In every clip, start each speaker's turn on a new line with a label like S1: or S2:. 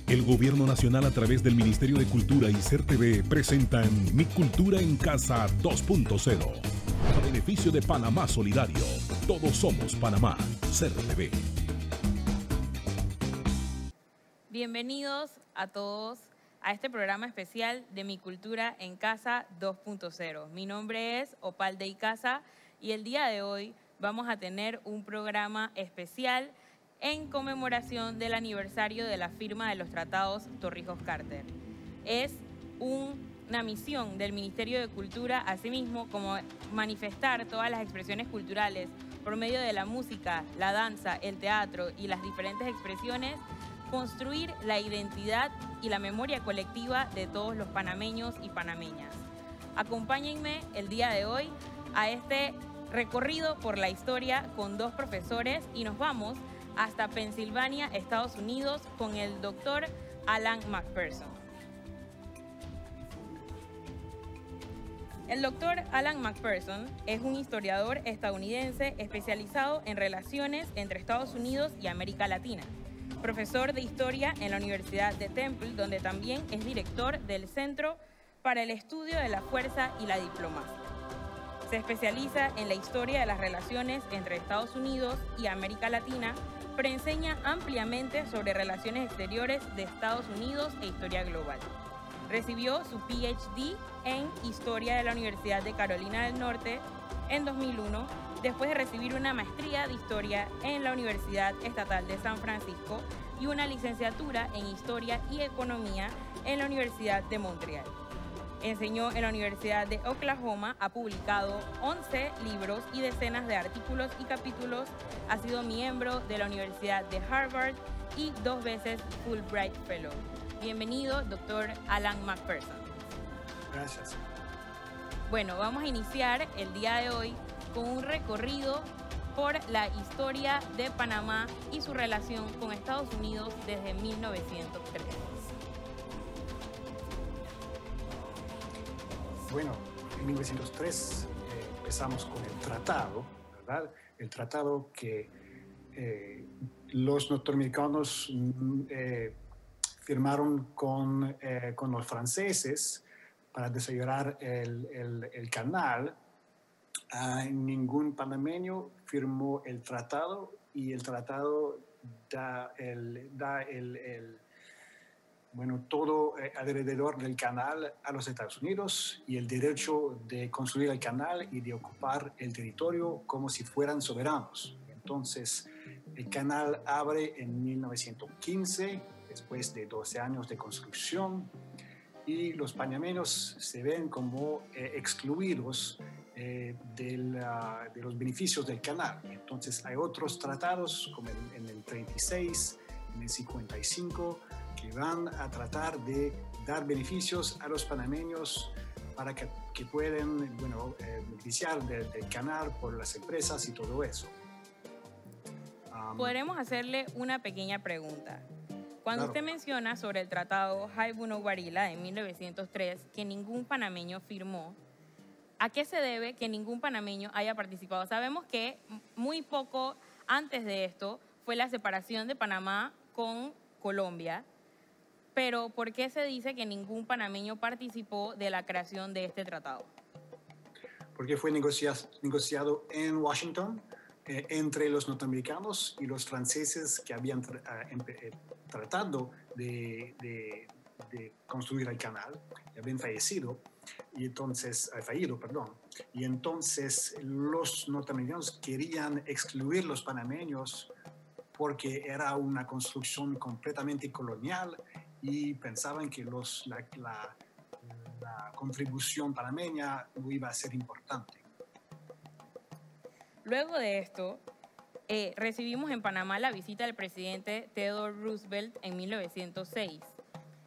S1: El Gobierno Nacional a través del Ministerio de Cultura y CERTV presentan Mi Cultura en Casa 2.0. A beneficio de Panamá Solidario. Todos somos Panamá. CERTV.
S2: Bienvenidos a todos a este programa especial de Mi Cultura en Casa 2.0. Mi nombre es Opal de Icaza y el día de hoy vamos a tener un programa especial en conmemoración del aniversario de la firma de los tratados Torrijos-Carter. Es una misión del Ministerio de Cultura, asimismo, como manifestar todas las expresiones culturales por medio de la música, la danza, el teatro y las diferentes expresiones, construir la identidad y la memoria colectiva de todos los panameños y panameñas. Acompáñenme el día de hoy a este recorrido por la historia con dos profesores y nos vamos hasta Pensilvania, Estados Unidos, con el doctor Alan McPherson. El doctor Alan McPherson es un historiador estadounidense especializado en relaciones entre Estados Unidos y América Latina. Profesor de Historia en la Universidad de Temple, donde también es director del Centro para el Estudio de la Fuerza y la Diplomacia. Se especializa en la historia de las relaciones entre Estados Unidos y América Latina, pero enseña ampliamente sobre relaciones exteriores de Estados Unidos e historia global. Recibió su PhD en Historia de la Universidad de Carolina del Norte en 2001, después de recibir una maestría de Historia en la Universidad Estatal de San Francisco y una licenciatura en Historia y Economía en la Universidad de Montreal. Enseñó en la Universidad de Oklahoma, ha publicado 11 libros y decenas de artículos y capítulos, ha sido miembro de la Universidad de Harvard y 2 veces Fulbright Fellow. Bienvenido, doctor Alan McPherson.
S3: Gracias.
S2: Bueno, vamos a iniciar el día de hoy con un recorrido por la historia de Panamá y su relación con Estados Unidos desde 1903.
S3: Bueno, en 1903 empezamos con el tratado, ¿verdad? El tratado que los norteamericanos firmaron con los franceses para desarrollar el canal. Ningún panameño firmó el tratado y el tratado da todo alrededor del canal a los Estados Unidos y el derecho de construir el canal y de ocupar el territorio como si fueran soberanos. Entonces, el canal abre en 1915, después de 12 años de construcción, y los panameños se ven como excluidos de los beneficios del canal. Entonces, hay otros tratados, como en el 36, en el 55, que van a tratar de dar beneficios a los panameños para que puedan beneficiar del canal por las empresas y todo eso.
S2: Podremos hacerle una pequeña pregunta. Cuando
S3: Claro.
S2: usted menciona sobre el tratado Haibuno-Guarila en 1903, que ningún panameño firmó, ¿a qué se debe que ningún panameño haya participado? Sabemos que muy poco antes de esto fue la separación de Panamá con Colombia, pero ¿por qué se dice que ningún panameño participó de la creación de este tratado?
S3: Porque fue negociado en Washington entre los norteamericanos y los franceses que habían tratado de construir el canal, y habían fallido, y entonces los norteamericanos querían excluir los panameños porque era una construcción completamente colonial y pensaban que la contribución panameña no iba a ser importante.
S2: Luego de esto, recibimos en Panamá la visita del presidente Theodore Roosevelt en 1906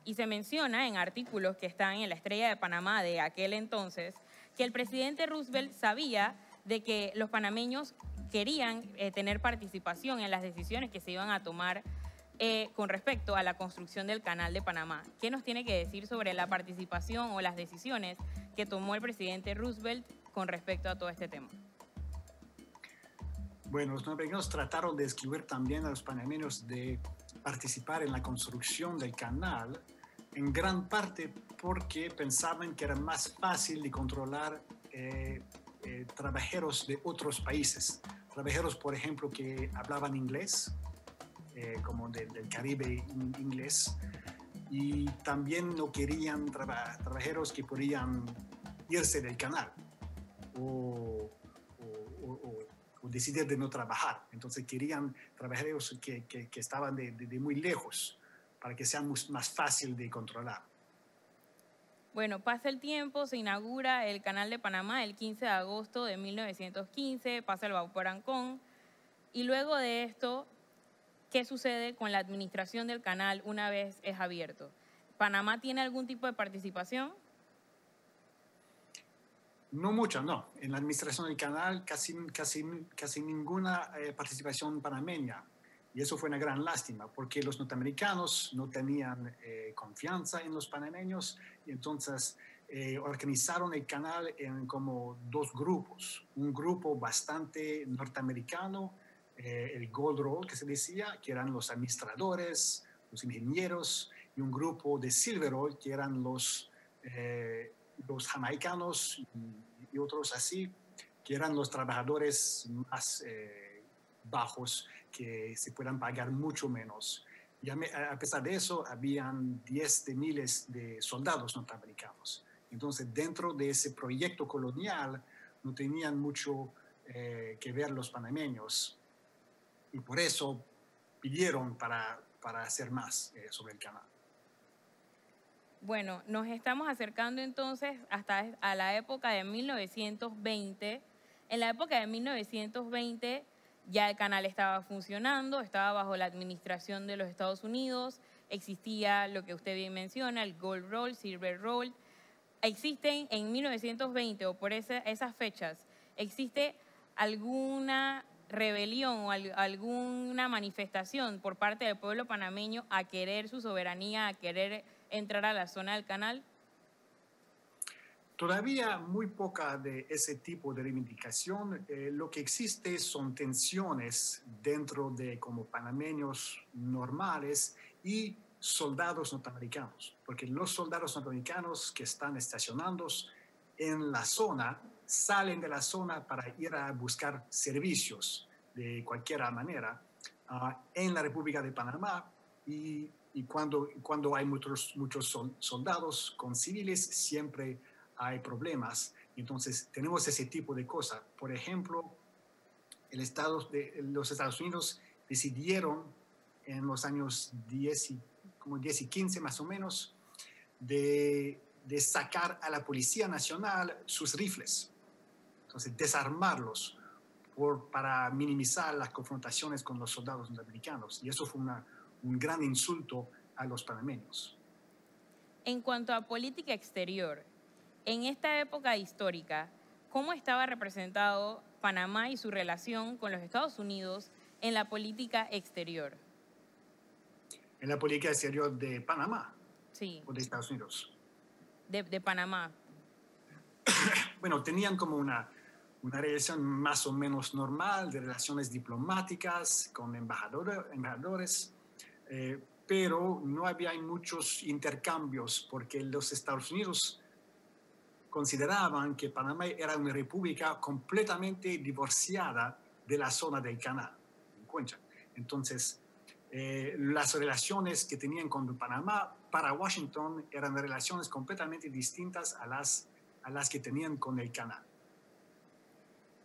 S2: y se menciona en artículos que están en la Estrella de Panamá de aquel entonces que el presidente Roosevelt sabía de que los panameños querían tener participación en las decisiones que se iban a tomar con respecto a la construcción del Canal de Panamá. ¿Qué nos tiene que decir sobre la participación o las decisiones que tomó el presidente Roosevelt con respecto a todo este tema?
S3: Bueno, los norteamericanos trataron de excluir también a los panameños de participar en la construcción del canal, en gran parte porque pensaban que era más fácil de controlar trabajadores de otros países. Trabajadores, por ejemplo, que hablaban inglés, como del Caribe inglés, y también no querían trabajadores que podían irse del canal o decidir de no trabajar. Entonces querían trabajadores que estaban de muy lejos para que sea más fácil de controlar.
S2: Bueno, pasa el tiempo, se inaugura el Canal de Panamá el 15 de agosto de 1915, pasa el vapor Ancón, y luego de esto, ¿qué sucede con la administración del canal una vez es abierto? ¿Panamá tiene algún tipo de participación?
S3: No mucha, no. En la administración del canal casi ninguna participación panameña. Y eso fue una gran lástima, porque los norteamericanos no tenían confianza en los panameños y entonces organizaron el canal en como dos grupos. Un grupo bastante norteamericano, el Gold Roll, que se decía, que eran los administradores, los ingenieros, y un grupo de Silver Roll, que eran los jamaicanos y otros así, que eran los trabajadores más bajos, que se puedan pagar mucho menos. Y a pesar de eso, habían 10 de miles de soldados norteamericanos. Entonces, dentro de ese proyecto colonial, no tenían mucho que ver los panameños. Y por eso pidieron para hacer más sobre el canal.
S2: Bueno, nos estamos acercando entonces hasta a la época de 1920. En la época de 1920 ya el canal estaba funcionando, estaba bajo la administración de los Estados Unidos, existía lo que usted bien menciona, el Gold Roll, Silver Roll. ¿Existen en 1920 o por esas fechas, existe alguna rebelión o alguna manifestación por parte del pueblo panameño a querer su soberanía, a querer entrar a la zona del canal?
S3: Todavía muy poca de ese tipo de reivindicación. Lo que existe son tensiones dentro de como panameños normales y soldados norteamericanos, porque los soldados norteamericanos que están estacionados en la zona salen de la zona para ir a buscar servicios de cualquier manera en la República de Panamá y cuando hay muchos soldados con civiles siempre hay problemas. Entonces tenemos ese tipo de cosas. Por ejemplo, los Estados Unidos decidieron en los años 10 y 15 más o menos de sacar a la Policía Nacional sus rifles. Entonces desarmarlos para minimizar las confrontaciones con los soldados norteamericanos. Y eso fue un gran insulto a los panameños.
S2: En cuanto a política exterior, en esta época histórica, ¿cómo estaba representado Panamá y su relación con los Estados Unidos en la política exterior?
S3: ¿En la política exterior de Panamá?
S2: Sí.
S3: ¿O de Estados Unidos?
S2: De Panamá.
S3: Bueno, tenían como una relación más o menos normal de relaciones diplomáticas con embajadores, pero no había muchos intercambios porque los Estados Unidos consideraban que Panamá era una república completamente divorciada de la zona del canal. Entonces, las relaciones que tenían con Panamá para Washington eran relaciones completamente distintas a las que tenían con el canal.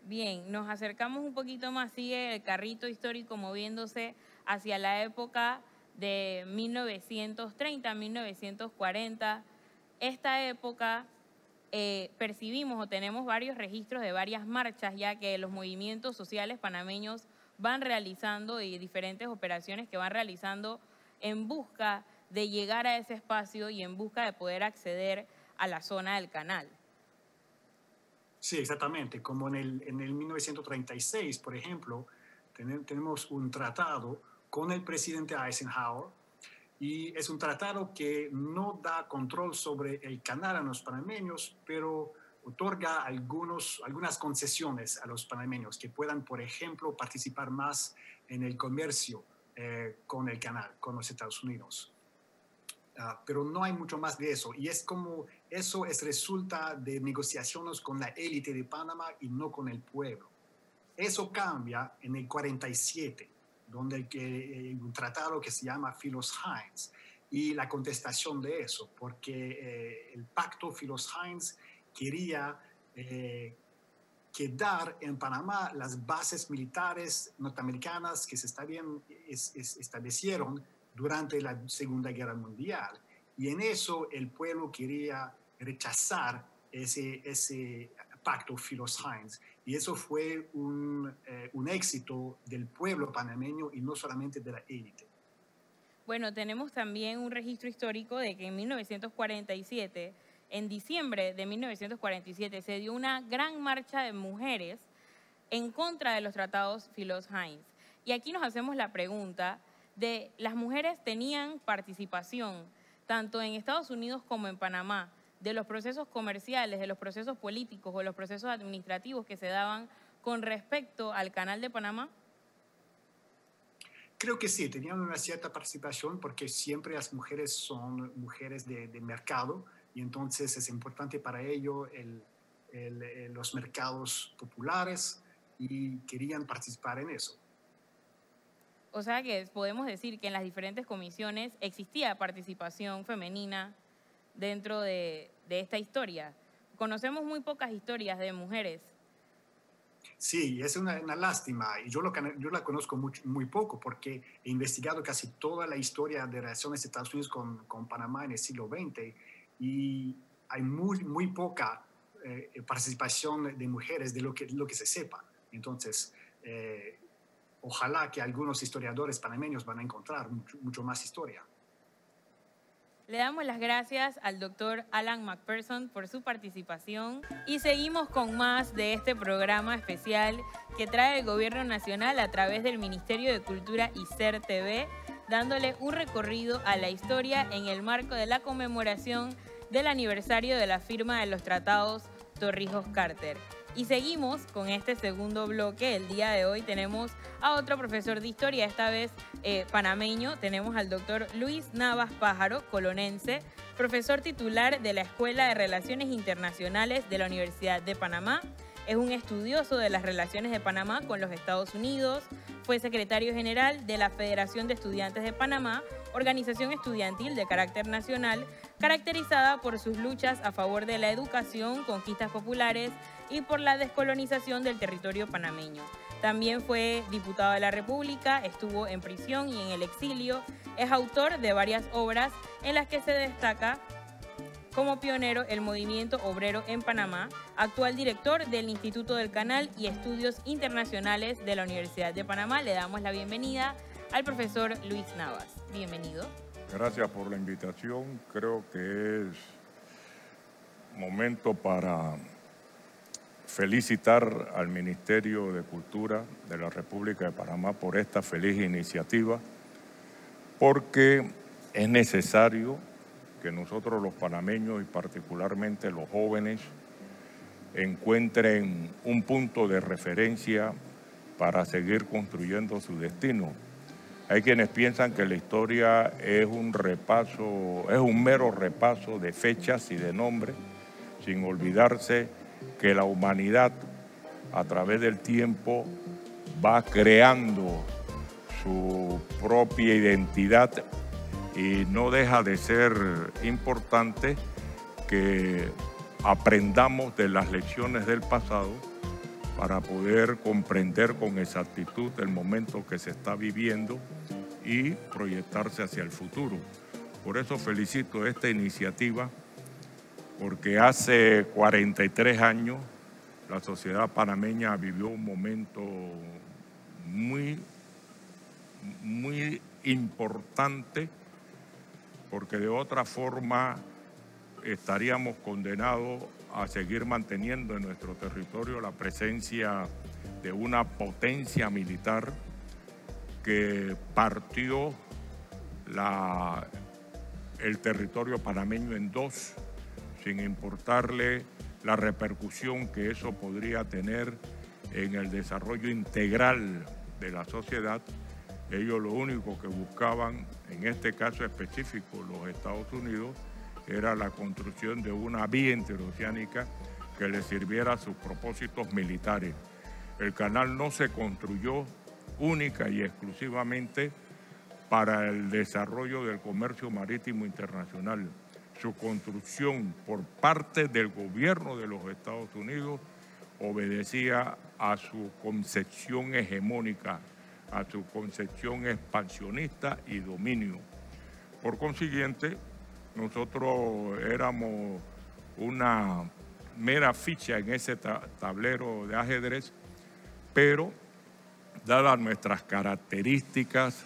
S2: Bien, nos acercamos un poquito más, sigue el carrito histórico moviéndose hacia la época de 1930, 1940. Esta época percibimos o tenemos varios registros de varias marchas, ya que los movimientos sociales panameños van realizando y diferentes operaciones que van realizando en busca de llegar a ese espacio y en busca de poder acceder a la zona del canal.
S3: Sí, exactamente. Como en el 1936, por ejemplo, tenemos un tratado con el presidente Eisenhower y es un tratado que no da control sobre el canal a los panameños, pero otorga algunas concesiones a los panameños que puedan, por ejemplo, participar más en el comercio con el canal, con los Estados Unidos. Pero no hay mucho más de eso. Y es como eso resulta de negociaciones con la élite de Panamá y no con el pueblo. Eso cambia en el 47, donde hay un tratado que se llama Philos-Hines y la contestación de eso, porque el pacto Philos-Hines quería quedar en Panamá las bases militares norteamericanas que se establecieron durante la Segunda Guerra Mundial. Y en eso el pueblo quería rechazar ese pacto Philos-Hines. Y eso fue un éxito del pueblo panameño y no solamente de la élite.
S2: Bueno, tenemos también un registro histórico de que en 1947, en diciembre de 1947, se dio una gran marcha de mujeres en contra de los tratados Philos-Hines. Y aquí nos hacemos la pregunta de las mujeres tenían participación tanto en Estados Unidos como en Panamá de los procesos comerciales, de los procesos políticos o los procesos administrativos que se daban con respecto al Canal de Panamá.
S3: Creo que sí, tenían una cierta participación porque siempre las mujeres son mujeres de mercado y entonces es importante para ellos los mercados populares y querían participar en eso.
S2: O sea que podemos decir que en las diferentes comisiones existía participación femenina dentro de esta historia. Conocemos muy pocas historias de mujeres.
S3: Sí, es una lástima. Y yo la conozco muy poco porque he investigado casi toda la historia de relaciones de Estados Unidos con Panamá en el siglo XX y hay muy poca participación de mujeres de lo que se sepa. Entonces, ojalá que algunos historiadores panameños van a encontrar mucho más historia.
S2: Le damos las gracias al doctor Alan McPherson por su participación y seguimos con más de este programa especial que trae el Gobierno Nacional a través del Ministerio de Cultura y CERTV, dándole un recorrido a la historia en el marco de la conmemoración del aniversario de la firma de los tratados Torrijos-Carter. Y seguimos con este segundo bloque. El día de hoy tenemos a otro profesor de historia, esta vez panameño. Tenemos al doctor Luis Navas Pájaro, colonense, profesor titular de la Escuela de Relaciones Internacionales de la Universidad de Panamá. Es un estudioso de las relaciones de Panamá con los Estados Unidos. Fue secretario general de la Federación de Estudiantes de Panamá, organización estudiantil de carácter nacional, caracterizada por sus luchas a favor de la educación, conquistas populares y por la descolonización del territorio panameño. También fue diputado de la República, estuvo en prisión y en el exilio. Es autor de varias obras en las que se destaca como pionero el movimiento obrero en Panamá, actual director del Instituto del Canal y Estudios Internacionales de la Universidad de Panamá. Le damos la bienvenida al profesor Luis Navas. Bienvenido.
S4: Gracias por la invitación. Creo que es momento para felicitar al Ministerio de Cultura de la República de Panamá por esta feliz iniciativa, porque es necesario que nosotros los panameños y particularmente los jóvenes encuentren un punto de referencia para seguir construyendo su destino. Hay quienes piensan que la historia es un mero repaso de fechas y de nombres, sin olvidarse que la humanidad a través del tiempo va creando su propia identidad y no deja de ser importante que aprendamos de las lecciones del pasado para poder comprender con exactitud el momento que se está viviendo y proyectarse hacia el futuro. Por eso felicito esta iniciativa, porque hace 43 años la sociedad panameña vivió un momento muy importante, porque de otra forma estaríamos condenados a seguir manteniendo en nuestro territorio la presencia de una potencia militar que partió el territorio panameño en dos, sin importarle la repercusión que eso podría tener en el desarrollo integral de la sociedad Ellos lo único que buscaban, en este caso específico los Estados Unidos, era la construcción de una vía interoceánica que les sirviera a sus propósitos militares. El canal no se construyó única y exclusivamente para el desarrollo del comercio marítimo internacional. Su construcción por parte del gobierno de los Estados Unidos obedecía a su concepción hegemónica, a su concepción expansionista y dominio. Por consiguiente, nosotros éramos una mera ficha en ese tablero de ajedrez, pero dadas nuestras características,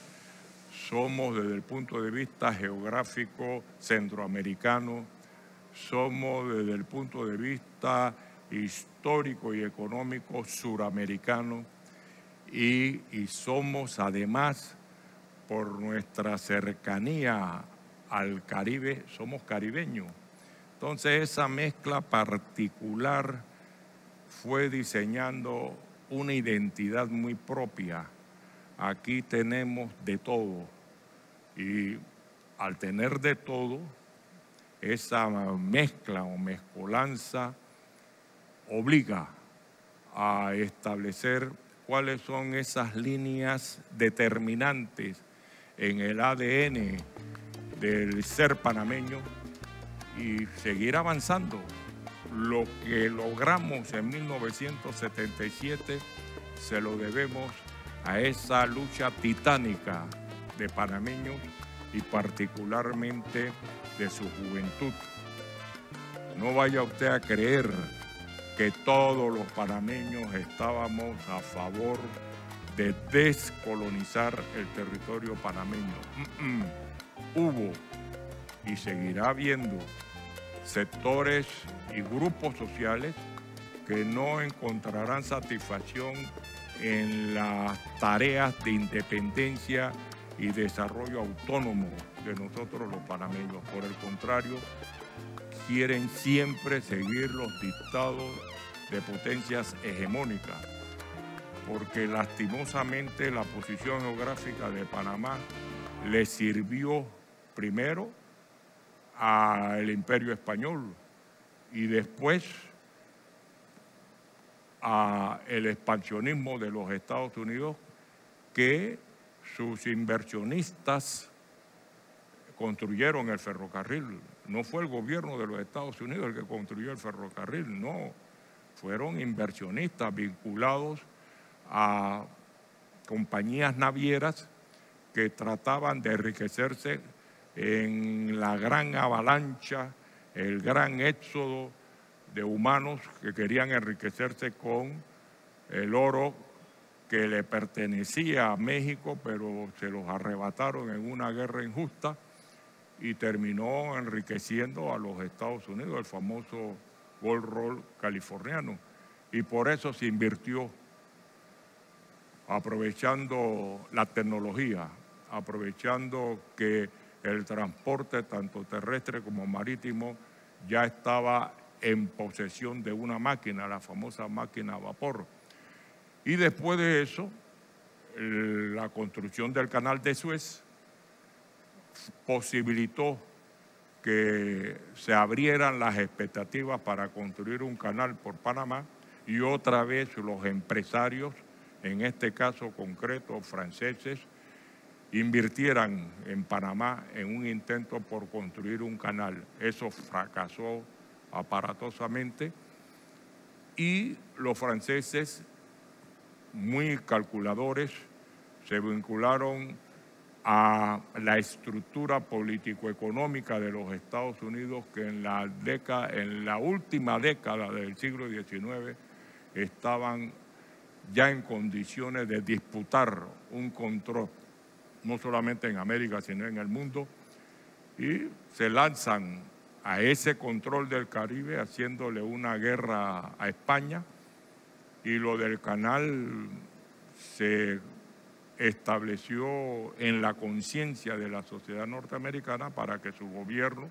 S4: somos desde el punto de vista geográfico centroamericano, somos desde el punto de vista histórico y económico suramericano y somos además, por nuestra cercanía al Caribe, somos caribeños. Entonces esa mezcla particular fue diseñando una identidad muy propia. Aquí tenemos de todo y al tener de todo, esa mezcla o mezcolanza obliga a establecer cuáles son esas líneas determinantes en el ADN del ser panameño y seguir avanzando. Lo que logramos en 1977 se lo debemos a esa lucha titánica de panameños y particularmente de su juventud. No vaya usted a creer que todos los panameños estábamos a favor de descolonizar el territorio panameño. Hubo y seguirá habiendo sectores y grupos sociales que no encontrarán satisfacción en las tareas de independencia y desarrollo autónomo de nosotros los panameños. Por el contrario, quieren siempre seguir los dictados de potencias hegemónicas, porque lastimosamente la posición geográfica de Panamá le sirvió primero al Imperio Español y después al expansionismo de los Estados Unidos, que sus inversionistas construyeron el ferrocarril. No fue el gobierno de los Estados Unidos el que construyó el ferrocarril, no. Fueron inversionistas vinculados a compañías navieras que trataban de enriquecerse en la gran avalancha, el gran éxodo de humanos que querían enriquecerse con el oro que le pertenecía a México, pero se los arrebataron en una guerra injusta y terminó enriqueciendo a los Estados Unidos, el famoso Gold Roll californiano. Y por eso se invirtió, aprovechando la tecnología, aprovechando que el transporte tanto terrestre como marítimo ya estaba en posesión de una máquina, la famosa máquina a vapor. Y después de eso, la construcción del canal de Suez posibilitó que se abrieran las expectativas para construir un canal por Panamá y otra vez los empresarios, en este caso concreto franceses, invirtieran en Panamá en un intento por construir un canal. Eso fracasó aparatosamente y los franceses, muy calculadores, se vincularon a la estructura político-económica de los Estados Unidos, que en la última década del siglo XIX estaban ya en condiciones de disputar un control, no solamente en América, sino en el mundo, y se lanzan a ese control del Caribe haciéndole una guerra a España, y lo del canal se estableció en la conciencia de la sociedad norteamericana para que su gobierno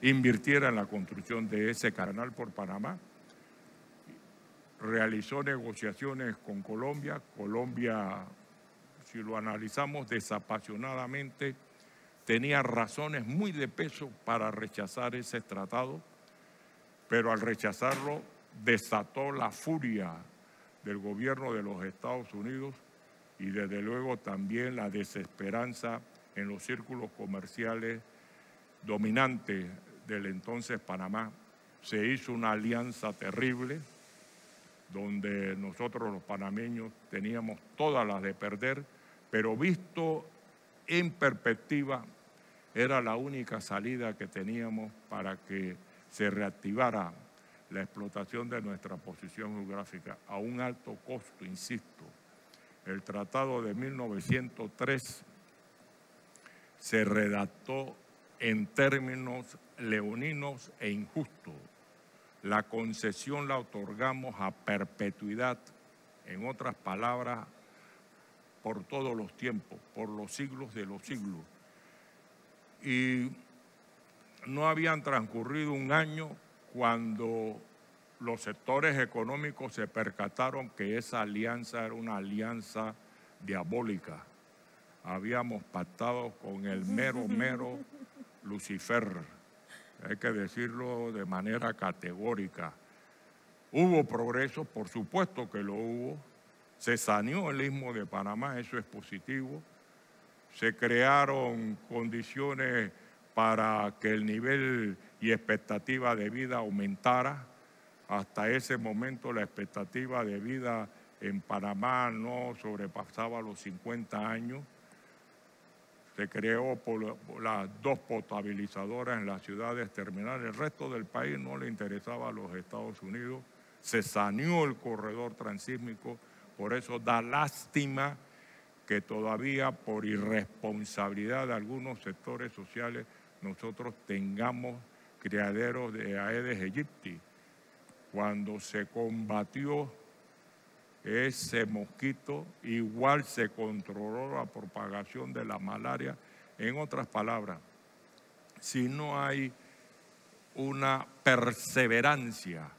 S4: invirtiera en la construcción de ese canal por Panamá. Realizó negociaciones con Colombia. Colombia si lo analizamos desapasionadamente, tenía razones muy de peso para rechazar ese tratado, pero al rechazarlo desató la furia del gobierno de los Estados Unidos y desde luego también la desesperanza en los círculos comerciales dominantes del entonces Panamá. Se hizo una alianza terrible donde nosotros los panameños teníamos todas las de perder, pero visto en perspectiva era la única salida que teníamos para que se reactivara la explotación de nuestra posición geográfica a un alto costo, insisto. El Tratado de 1903 se redactó en términos leoninos e injustos. La concesión la otorgamos a perpetuidad, en otras palabras, por todos los tiempos, por los siglos de los siglos. Y no habían transcurrido un año cuando los sectores económicos se percataron que esa alianza era una alianza diabólica. Habíamos pactado con el mero Lucifer, hay que decirlo de manera categórica. Hubo progreso, por supuesto que lo hubo. Se saneó el Istmo de Panamá, eso es positivo. Se crearon condiciones para que el nivel y expectativa de vida aumentara. Hasta ese momento la expectativa de vida en Panamá no sobrepasaba los 50 años. Se creó por las 2 potabilizadoras en las ciudades terminales. El resto del país no le interesaba a los Estados Unidos. Se saneó el corredor transísmico. Por eso da lástima que todavía por irresponsabilidad de algunos sectores sociales nosotros tengamos criaderos de Aedes aegypti. Cuando se combatió ese mosquito, igual se controló la propagación de la malaria. En otras palabras, si no hay una perseverancia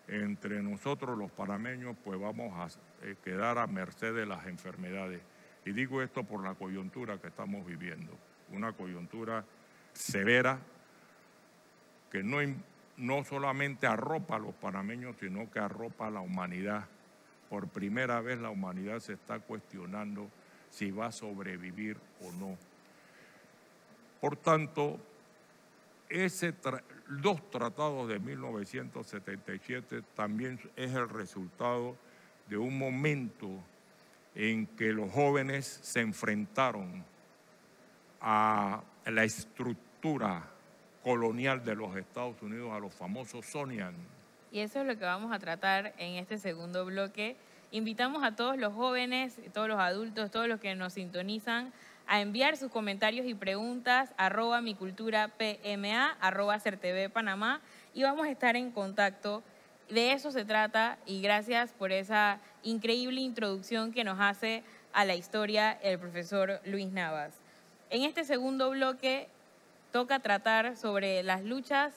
S4: entre nosotros los panameños, pues vamos a quedar a merced de las enfermedades. Y digo esto por la coyuntura que estamos viviendo, una coyuntura severa que no solamente arropa a los panameños, sino que arropa a la humanidad. Por primera vez la humanidad se está cuestionando si va a sobrevivir o no. Por tanto, los tratados de 1977 también es el resultado de un momento en que los jóvenes se enfrentaron a la estructura colonial de los Estados Unidos, a los famosos Sonian.
S2: Y eso es lo que vamos a tratar en este segundo bloque. Invitamos a todos los jóvenes, todos los adultos, todos los que nos sintonizan a enviar sus comentarios y preguntas @miculturapma, @CERTV-Panamá, y vamos a estar en contacto. De eso se trata, y gracias por esa increíble introducción que nos hace a la historia el profesor Luis Navas. En este segundo bloque toca tratar sobre las luchas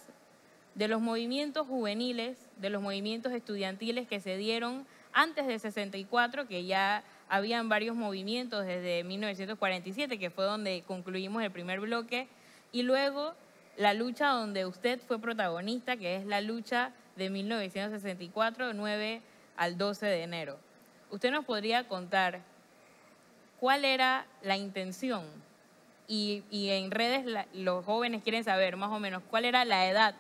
S2: de los movimientos juveniles, de los movimientos estudiantiles que se dieron antes de 64, que ya habían varios movimientos desde 1947, que fue donde concluimos el primer bloque, y luego la lucha donde usted fue protagonista, que es la lucha de 1964, 9 al 12 de enero. ¿Usted nos podría contar cuál era la intención? Y en redes los jóvenes quieren saber más o menos cuál era la edad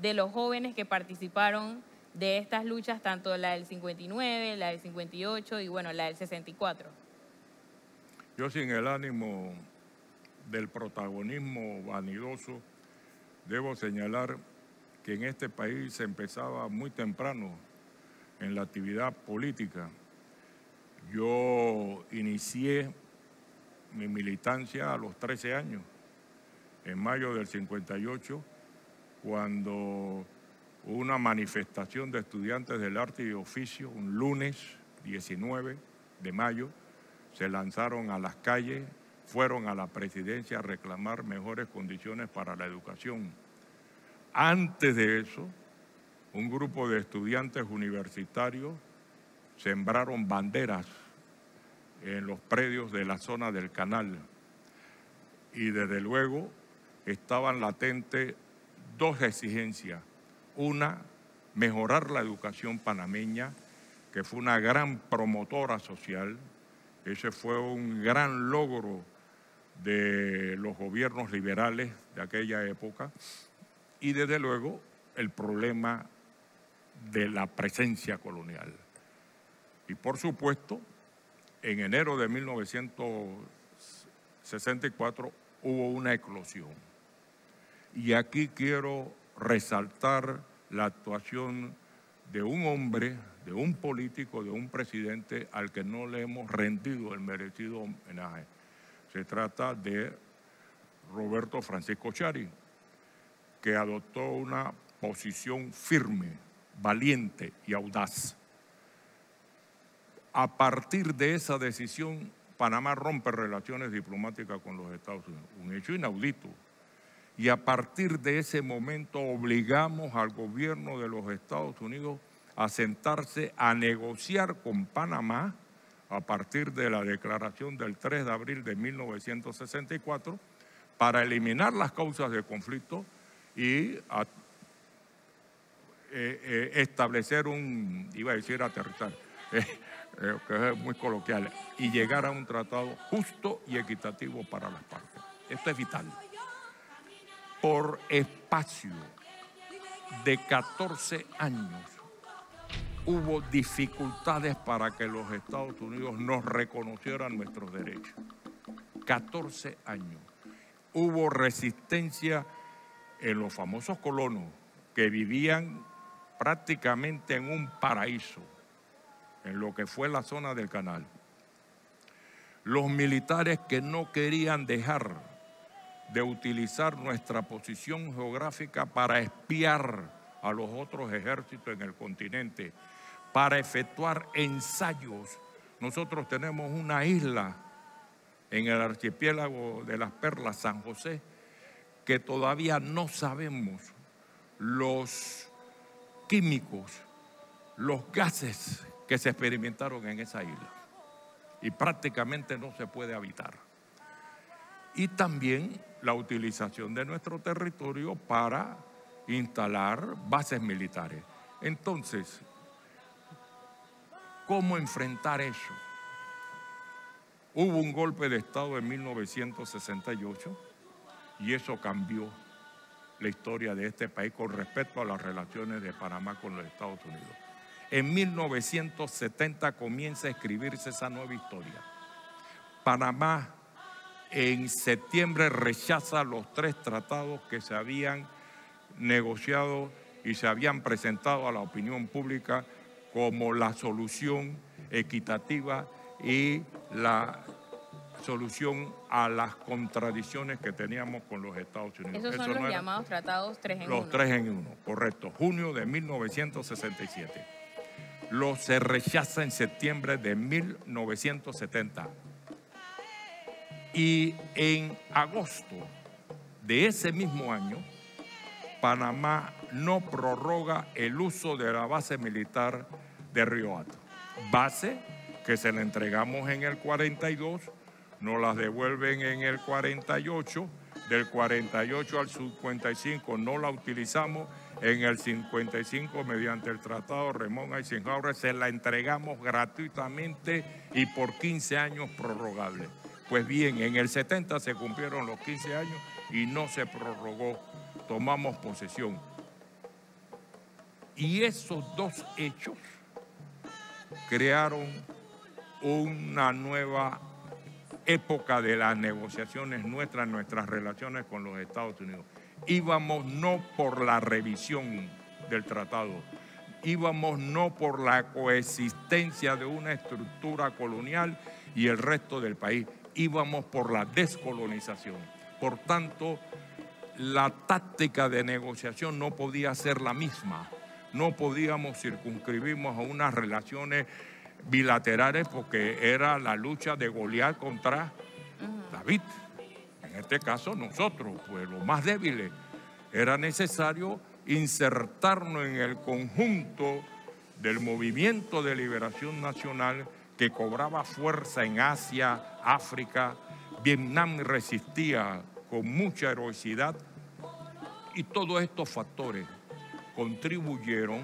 S2: de los jóvenes que participaron de estas luchas, tanto la del 59, la del 58 y bueno, la del 64.
S4: Yo, sin el ánimo del protagonismo vanidoso, debo señalar que en este país se empezaba muy temprano en la actividad política. Yo inicié mi militancia a los 13 años, en mayo del 58, cuando una manifestación de estudiantes del arte y oficio, un lunes 19 de mayo, se lanzaron a las calles, fueron a la presidencia a reclamar mejores condiciones para la educación. Antes de eso, un grupo de estudiantes universitarios sembraron banderas en los predios de la zona del canal. Y desde luego estaban latentes dos exigencias. Una, mejorar la educación panameña, que fue una gran promotora social. Ese fue un gran logro de los gobiernos liberales de aquella época. Y desde luego el problema de la presencia colonial. Y por supuesto, en enero de 1964 hubo una eclosión. Y aquí quiero resaltar la actuación de un hombre, de un político, de un presidente al que no le hemos rendido el merecido homenaje. Se trata de Roberto Francisco Chari, que adoptó una posición firme, valiente y audaz. A partir de esa decisión, Panamá rompe relaciones diplomáticas con los Estados Unidos, un hecho inaudito. Y a partir de ese momento obligamos al gobierno de los Estados Unidos a sentarse a negociar con Panamá a partir de la declaración del 3 de abril de 1964 para eliminar las causas del conflicto y establecer iba a decir aterrizar, que es muy coloquial, y llegar a un tratado justo y equitativo para las partes. Esto es vital. Por espacio de 14 años hubo dificultades para que los Estados Unidos nos reconocieran nuestros derechos. 14 años. Hubo resistencia en los famosos colonos que vivían prácticamente en un paraíso, en lo que fue la zona del canal. Los militares que no querían dejar de utilizar nuestra posición geográfica para espiar a los otros ejércitos en el continente, para efectuar ensayos. Nosotros tenemos una isla en el archipiélago de las Perlas, San José, que todavía no sabemos los químicos, los gases que se experimentaron en esa isla. Y prácticamente no se puede habitar. Y también la utilización de nuestro territorio para instalar bases militares. Entonces, ¿cómo enfrentar eso? Hubo un golpe de Estado en 1968 y eso cambió la historia de este país con respecto a las relaciones de Panamá con los Estados Unidos. En 1970 comienza a escribirse esa nueva historia. Panamá en septiembre rechaza los 3 tratados que se habían negociado y se habían presentado a la opinión pública como la solución equitativa y la solución a las contradicciones que teníamos con los Estados Unidos.
S2: Esos son los llamados tratados 3 en 1.
S4: Los 3 en 1, correcto. Junio de 1967. Los se rechaza en septiembre de 1970. Y en agosto de ese mismo año, Panamá no prorroga el uso de la base militar de Río Hato. Base que se la entregamos en el 42, nos las devuelven en el 48, del 48 al 55 no la utilizamos, en el 55 mediante el Tratado Ramón Eisenhower se la entregamos gratuitamente y por 15 años prorrogable. Pues bien, en el 70 se cumplieron los 15 años y no se prorrogó, tomamos posesión. Y esos dos hechos crearon una nueva época de las negociaciones nuestras relaciones con los Estados Unidos. Íbamos no por la revisión del tratado, íbamos no por la coexistencia de una estructura colonial y el resto del país, íbamos por la descolonización. Por tanto, la táctica de negociación no podía ser la misma. No podíamos circunscribirnos a unas relaciones bilaterales porque era la lucha de Goliat contra David. En este caso nosotros, pues los más débiles. Era necesario insertarnos en el conjunto del movimiento de liberación nacional que cobraba fuerza en Asia, África. Vietnam resistía con mucha heroicidad y todos estos factores contribuyeron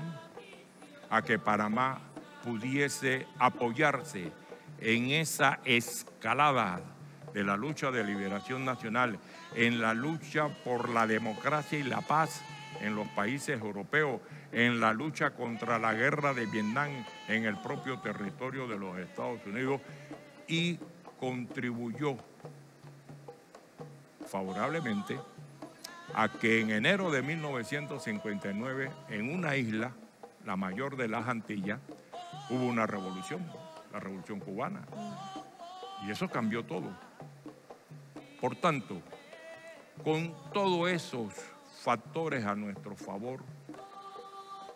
S4: a que Panamá pudiese apoyarse en esa escalada de la lucha de liberación nacional, en la lucha por la democracia y la paz en los países europeos, en la lucha contra la guerra de Vietnam en el propio territorio de los Estados Unidos, y contribuyó favorablemente a que en enero de 1959, en una isla, la mayor de las Antillas, hubo una revolución, la Revolución Cubana, y eso cambió todo. Por tanto, con todos esos factores a nuestro favor,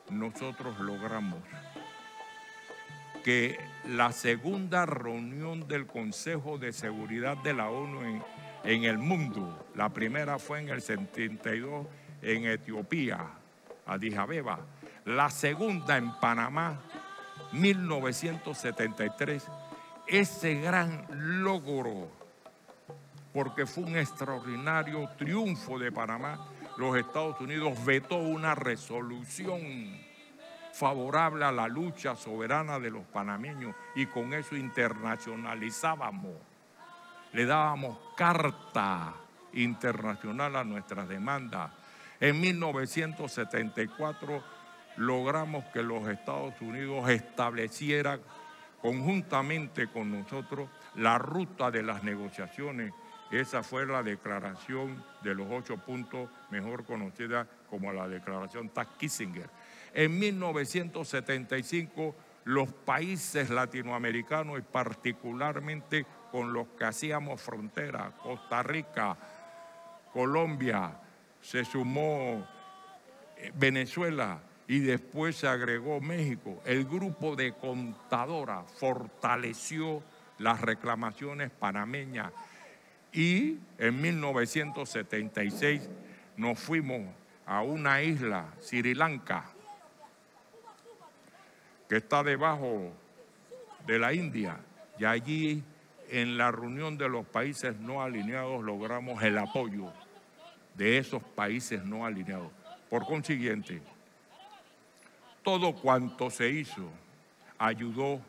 S4: nosotros logramos que la segunda reunión del Consejo de Seguridad de la ONU en el mundo, la primera fue en el 72 en Etiopía, Addis Abeba, la segunda en Panamá, 1973, ese gran logro, porque fue un extraordinario triunfo de Panamá. Los Estados Unidos vetó una resolución favorable a la lucha soberana de los panameños y con eso internacionalizábamos, le dábamos carta internacional a nuestras demandas. En 1974 logramos que los Estados Unidos establecieran conjuntamente con nosotros la ruta de las negociaciones. Esa fue la declaración de los 8 puntos, mejor conocida como la declaración Taft-Kissinger. En 1975, los países latinoamericanos y particularmente con los que hacíamos frontera, Costa Rica, Colombia, se sumó Venezuela y después se agregó México. El grupo de Contadora fortaleció las reclamaciones panameñas. Y en 1976 nos fuimos a una isla, Sri Lanka, que está debajo de la India. Y allí, en la reunión de los países no alineados, logramos el apoyo de esos países no alineados. Por consiguiente, todo cuanto se hizo ayudó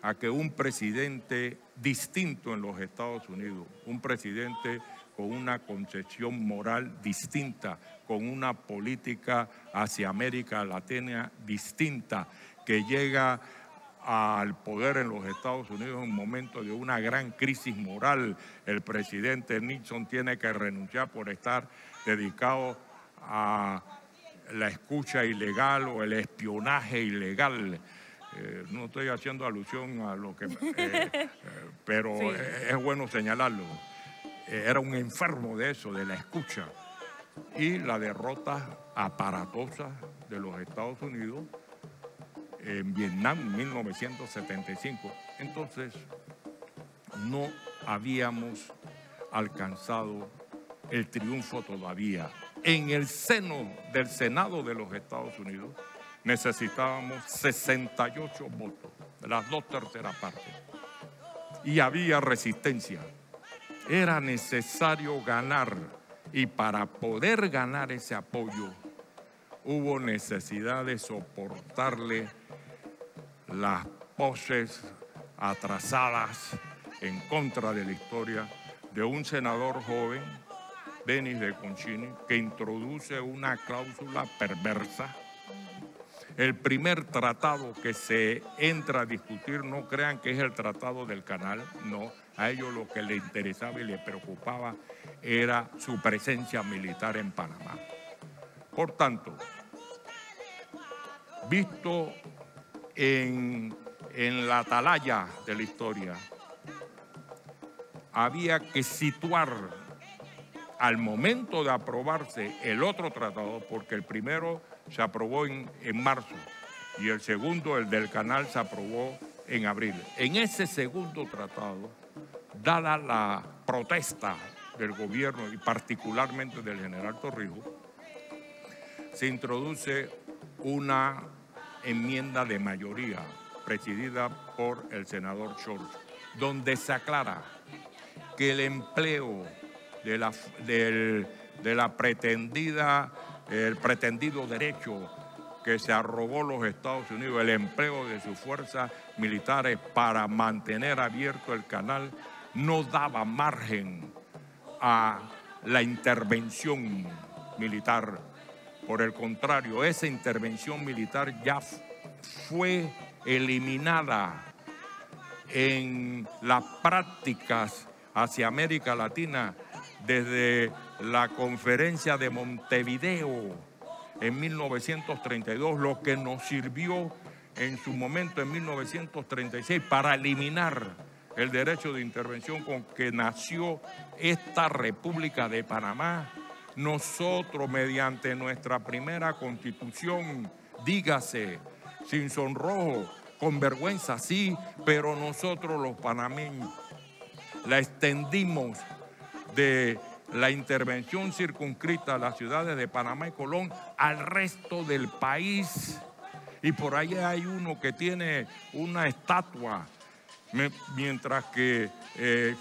S4: a que un presidente distinto en los Estados Unidos, un presidente con una concepción moral distinta, con una política hacia América Latina distinta, que llega al poder en los Estados Unidos en un momento de una gran crisis moral. El presidente Nixon tiene que renunciar por estar dedicado a la escucha ilegal o el espionaje ilegal. No estoy haciendo alusión a lo que... pero sí, es bueno señalarlo. Era un enfermo de eso, de la escucha. Y la derrota aparatosa de los Estados Unidos en Vietnam en 1975. Entonces, no habíamos alcanzado el triunfo todavía. En el seno del Senado de los Estados Unidos necesitábamos 68 votos, las 2/3 partes. Y había resistencia. Era necesario ganar. Y para poder ganar ese apoyo, hubo necesidad de soportarle las voces atrasadas en contra de la historia de un senador joven, Denis de Concini, que introduce una cláusula perversa. El primer tratado que se entra a discutir, no crean que es el tratado del Canal, no. A ellos lo que les interesaba y les preocupaba era su presencia militar en Panamá. Por tanto, visto en la atalaya de la historia, había que situar al momento de aprobarse el otro tratado, porque el primero se aprobó en marzo y el segundo, el del Canal, se aprobó en abril. En ese segundo tratado, dada la protesta del gobierno y particularmente del general Torrijos, se introduce una enmienda de mayoría presidida por el senador Schultz, donde se aclara que el empleo el pretendido derecho que se arrogó los Estados Unidos, el empleo de sus fuerzas militares para mantener abierto el canal, no daba margen a la intervención militar. Por el contrario, esa intervención militar ya fue eliminada en las prácticas hacia América Latina desde la Conferencia de Montevideo en 1932, lo que nos sirvió en su momento en 1936 para eliminar el derecho de intervención con que nació esta República de Panamá. Nosotros, mediante nuestra primera constitución, dígase, sin sonrojo, con vergüenza, sí, pero nosotros los panameños la extendimos de la intervención circunscrita a las ciudades de Panamá y Colón al resto del país. Y por ahí hay uno que tiene una estatua, mientras que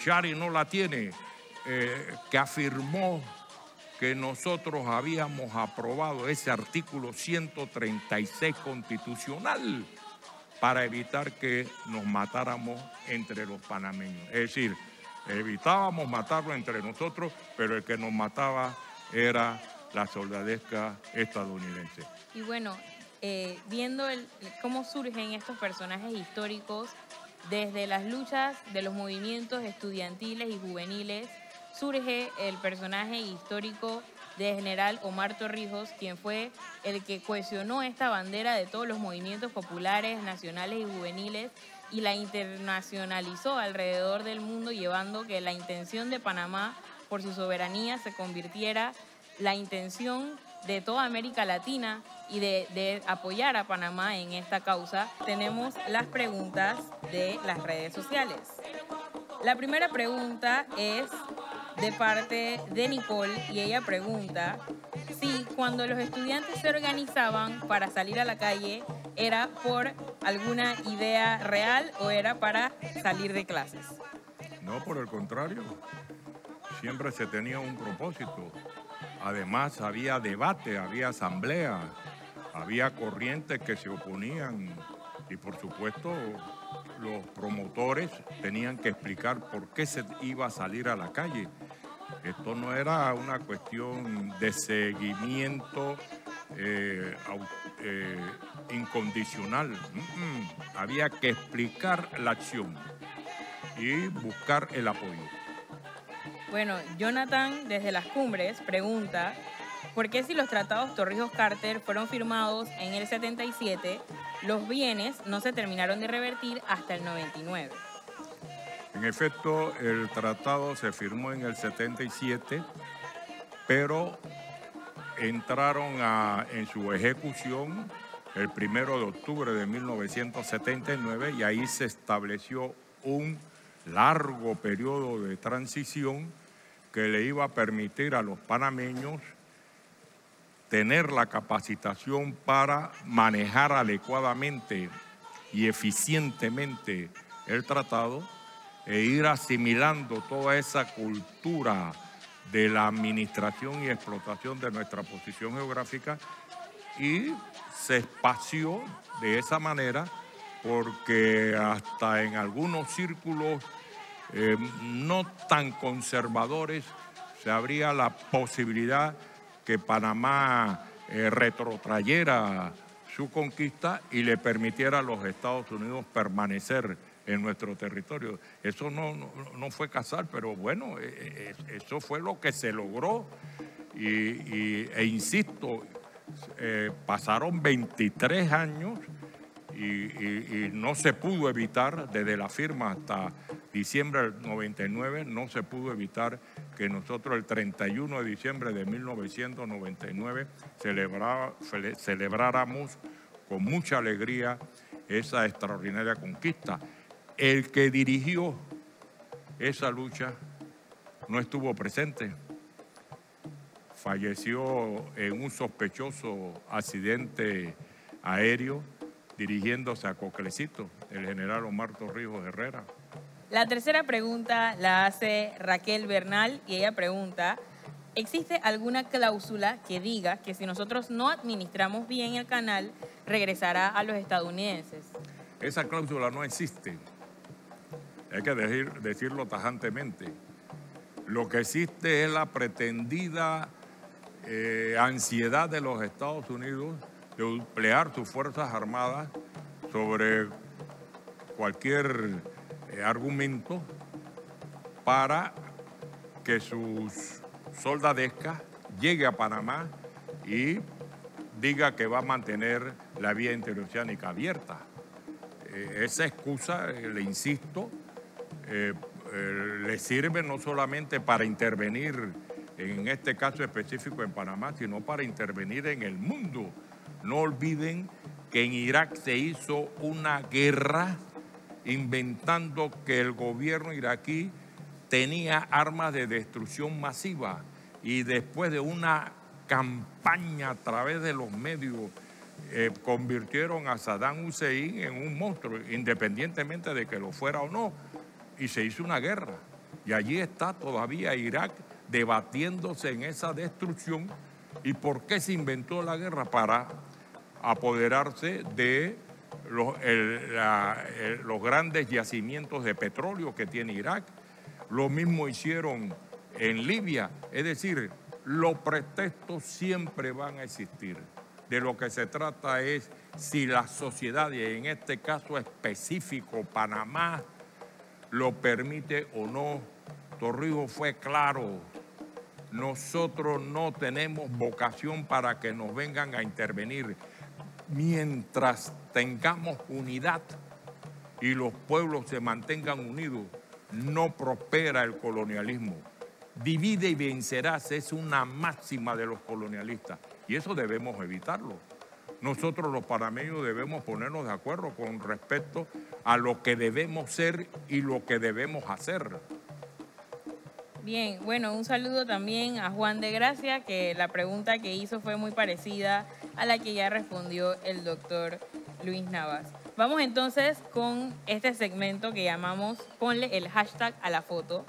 S4: Chari no la tiene, que afirmó que nosotros habíamos aprobado ese artículo 136 constitucional para evitar que nos matáramos entre los panameños. Es decir, evitábamos matarlo entre nosotros, pero el que nos mataba era la soldadesca estadounidense.
S2: Y bueno, viendo cómo surgen estos personajes históricos desde las luchas de los movimientos estudiantiles y juveniles, surge el personaje histórico de General Omar Torrijos, quien fue el que cohesionó esta bandera de todos los movimientos populares, nacionales y juveniles y la internacionalizó alrededor del mundo, llevando que la intención de Panamá por su soberanía se convirtiera la intención de toda América Latina y de apoyar a Panamá en esta causa. Tenemos las preguntas de las redes sociales. La primera pregunta es de parte de Nicole y ella pregunta si cuando los estudiantes se organizaban para salir a la calle era por alguna idea real o era para salir de clases.
S4: No, por el contrario, siempre se tenía un propósito. Además había debate, había asamblea, había corrientes que se oponían y por supuesto los promotores tenían que explicar por qué se iba a salir a la calle. Esto no era una cuestión de seguimiento incondicional. Había que explicar la acción y buscar el apoyo.
S2: Bueno, Jonathan desde Las Cumbres pregunta ¿por qué si los tratados Torrijos-Carter fueron firmados en el 77, los bienes no se terminaron de revertir hasta el 99?
S4: En efecto, el tratado se firmó en el 77, pero entraron en su ejecución el 1 de octubre de 1979 y ahí se estableció un largo periodo de transición que le iba a permitir a los panameños tener la capacitación para manejar adecuadamente y eficientemente el tratado e ir asimilando toda esa cultura de la administración y explotación de nuestra posición geográfica, y se espació de esa manera porque hasta en algunos círculos no tan conservadores se abría la posibilidad que Panamá retrotrayera su conquista y le permitiera a los Estados Unidos permanecer en nuestro territorio. Eso no fue casual, pero bueno, eso fue lo que se logró e insisto, pasaron 23 años y no se pudo evitar, desde la firma hasta diciembre del 99, no se pudo evitar que nosotros el 31 de diciembre de 1999 celebráramos con mucha alegría esa extraordinaria conquista. El que dirigió esa lucha no estuvo presente. Falleció en un sospechoso accidente aéreo dirigiéndose a Coclecito, el general Omar Torrijos Herrera.
S2: La tercera pregunta la hace Raquel Bernal y ella pregunta, ¿existe alguna cláusula que diga que si nosotros no administramos bien el canal, regresará a los estadounidenses?
S4: Esa cláusula no existe. Hay que decirlo tajantemente. Lo que existe es la pretendida ansiedad de los Estados Unidos de emplear sus Fuerzas Armadas sobre cualquier argumento para que sus soldadescas llegue a Panamá y diga que va a mantener la vía interoceánica abierta. Esa excusa, le insisto, le sirve no solamente para intervenir en este caso específico en Panamá, sino para intervenir en el mundo. No olviden que en Irak se hizo una guerra inventando que el gobierno iraquí tenía armas de destrucción masiva y después de una campaña a través de los medios convirtieron a Saddam Hussein en un monstruo, independientemente de que lo fuera o no, y se hizo una guerra. Y allí está todavía Irak debatiéndose en esa destrucción. ¿Y por qué se inventó la guerra? Para apoderarse de los grandes yacimientos de petróleo que tiene Irak. Lo mismo hicieron en Libia. Es decir, los pretextos siempre van a existir. De lo que se trata es si la sociedad, y en este caso específico Panamá, lo permite o no. Torrijos fue claro. Nosotros no tenemos vocación para que nos vengan a intervenir. Mientras tengamos unidad y los pueblos se mantengan unidos, no prospera el colonialismo. Divide y vencerás es una máxima de los colonialistas y eso debemos evitarlo. Nosotros los panameños debemos ponernos de acuerdo con respecto a lo que debemos ser y lo que debemos hacer.
S2: Bien, bueno, un saludo también a Juan de Gracia, que la pregunta que hizo fue muy parecida a la que ya respondió el doctor Luis Navas. Vamos entonces con este segmento que llamamos Ponle el hashtag a la foto.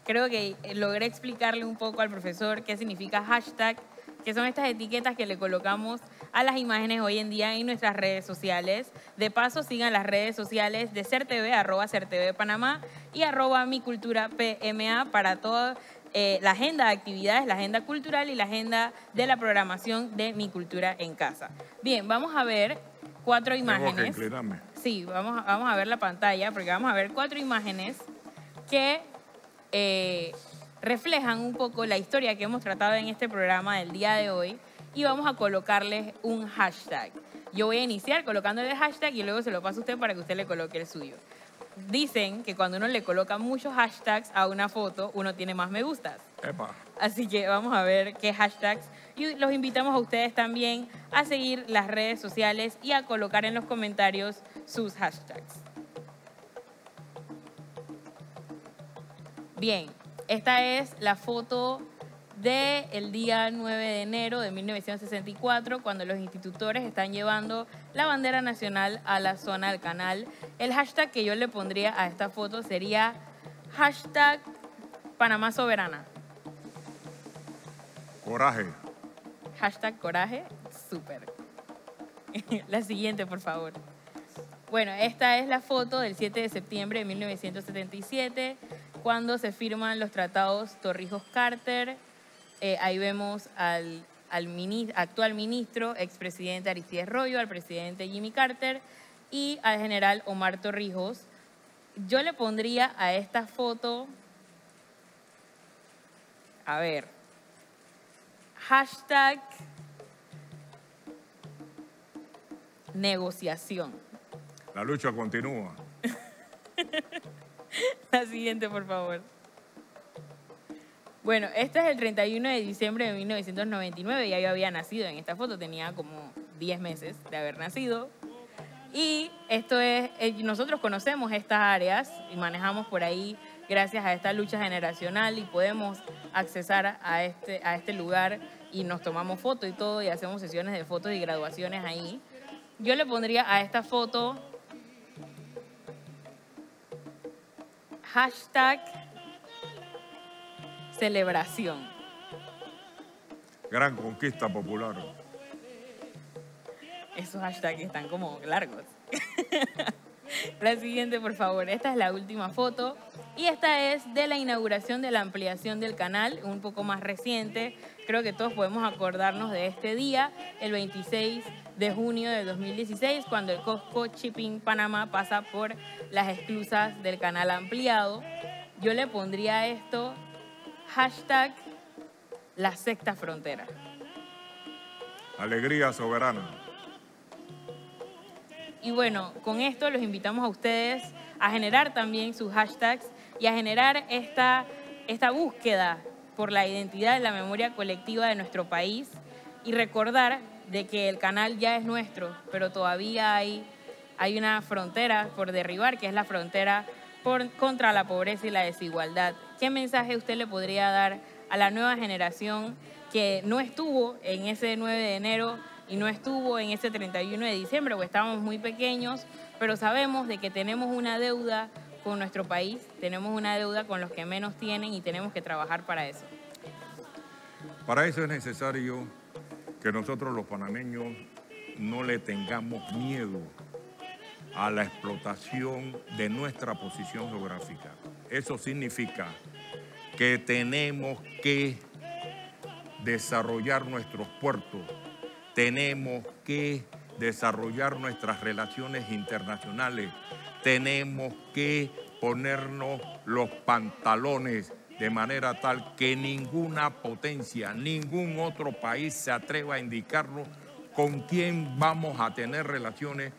S2: Creo que logré explicarle un poco al profesor qué significa hashtag, que son estas etiquetas que le colocamos a las imágenes hoy en día en nuestras redes sociales. De paso, sigan las redes sociales de CERTV, @CERTV Panamá y @miculturapma para toda la agenda de actividades, la agenda cultural y la agenda de la programación de Mi Cultura en Casa. Bien, vamos a ver 4 imágenes.
S4: Tengo que inclinarme.
S2: Sí, vamos a ver la pantalla porque vamos a ver 4 imágenes que reflejan un poco la historia que hemos tratado en este programa del día de hoy y vamos a colocarles un hashtag. Yo voy a iniciar colocándole el hashtag y luego se lo paso a usted para que usted le coloque el suyo. Dicen que cuando uno le coloca muchos hashtags a una foto, uno tiene más me gustas.
S4: Epa.
S2: Así que vamos a ver qué hashtags. Y los invitamos a ustedes también a seguir las redes sociales y a colocar en los comentarios sus hashtags. Bien, esta es la foto del día 9 de enero de 1964, cuando los institutores están llevando la bandera nacional a la zona del canal. El hashtag que yo le pondría a esta foto sería hashtag Panamá Soberana.
S4: Coraje.
S2: Hashtag coraje, súper. La siguiente, por favor. Bueno, esta es la foto del 7 de septiembre de 1977, cuando se firman los tratados Torrijos-Carter. Ahí vemos al actual ministro, expresidente Aristides Royo, al presidente Jimmy Carter y al general Omar Torrijos. Yo le pondría a esta foto, a ver, hashtag negociación.
S4: La lucha continúa.
S2: La siguiente, por favor. Bueno, este es el 31 de diciembre de 1999. Ya yo había nacido en esta foto, tenía como 10 meses de haber nacido. Y esto es, nosotros conocemos estas áreas y manejamos por ahí gracias a esta lucha generacional y podemos accesar a este lugar y nos tomamos fotos y todo y hacemos sesiones de fotos y graduaciones ahí. yo le pondría a esta foto hashtag celebración.
S4: Gran conquista popular.
S2: Esos hashtags están como largos. La siguiente, por favor. Esta es la última foto. Y esta es de la inauguración de la ampliación del canal, un poco más reciente. Creo que todos podemos acordarnos de este día, el 26 de junio de 2016, cuando el COSCO Shipping Panamá pasa por las esclusas del canal ampliado. Yo le pondría a esto hashtag la sexta frontera.
S4: Alegría soberana.
S2: Y bueno, con esto los invitamos a ustedes a generar también sus hashtags y a generar esta búsqueda por la identidad y la memoria colectiva de nuestro país y recordar de que el canal ya es nuestro, pero todavía hay una frontera por derribar, que es la frontera contra la pobreza y la desigualdad. ¿Qué mensaje usted le podría dar a la nueva generación que no estuvo en ese 9 de enero y no estuvo en ese 31 de diciembre, porque estábamos muy pequeños, pero sabemos de que tenemos una deuda con nuestro país, tenemos una deuda con los que menos tienen y tenemos que trabajar para eso?
S4: Para eso es necesario que nosotros los panameños no le tengamos miedo a la explotación de nuestra posición geográfica. Eso significa que tenemos que desarrollar nuestros puertos, tenemos que desarrollar nuestras relaciones internacionales, tenemos que ponernos los pantalones de manera tal que ninguna potencia, ningún otro país se atreva a indicarnos con quién vamos a tener relaciones,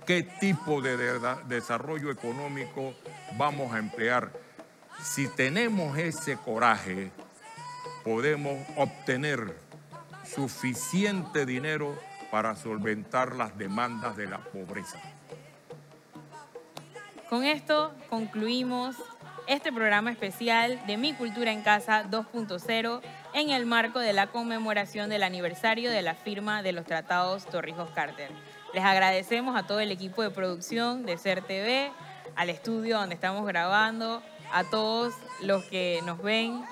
S4: qué tipo de desarrollo económico vamos a emplear. Si tenemos ese coraje, podemos obtener suficiente dinero para solventar las demandas de la pobreza.
S2: Con esto concluimos este programa especial de Mi Cultura en Casa 2.0 en el marco de la conmemoración del aniversario de la firma de los tratados Torrijos-Carter. Les agradecemos a todo el equipo de producción de SER TV, al estudio donde estamos grabando, a todos los que nos ven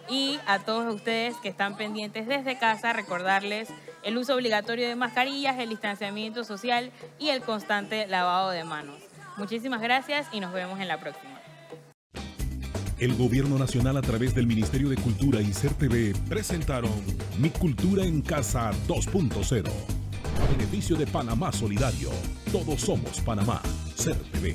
S2: y a todos ustedes que están pendientes desde casa, recordarles el uso obligatorio de mascarillas, el distanciamiento social y el constante lavado de manos. Muchísimas gracias y nos vemos en la próxima.
S1: El Gobierno Nacional a través del Ministerio de Cultura y SER TV presentaron Mi Cultura en Casa 2.0. A beneficio de Panamá Solidario. Todos somos Panamá. SER TV.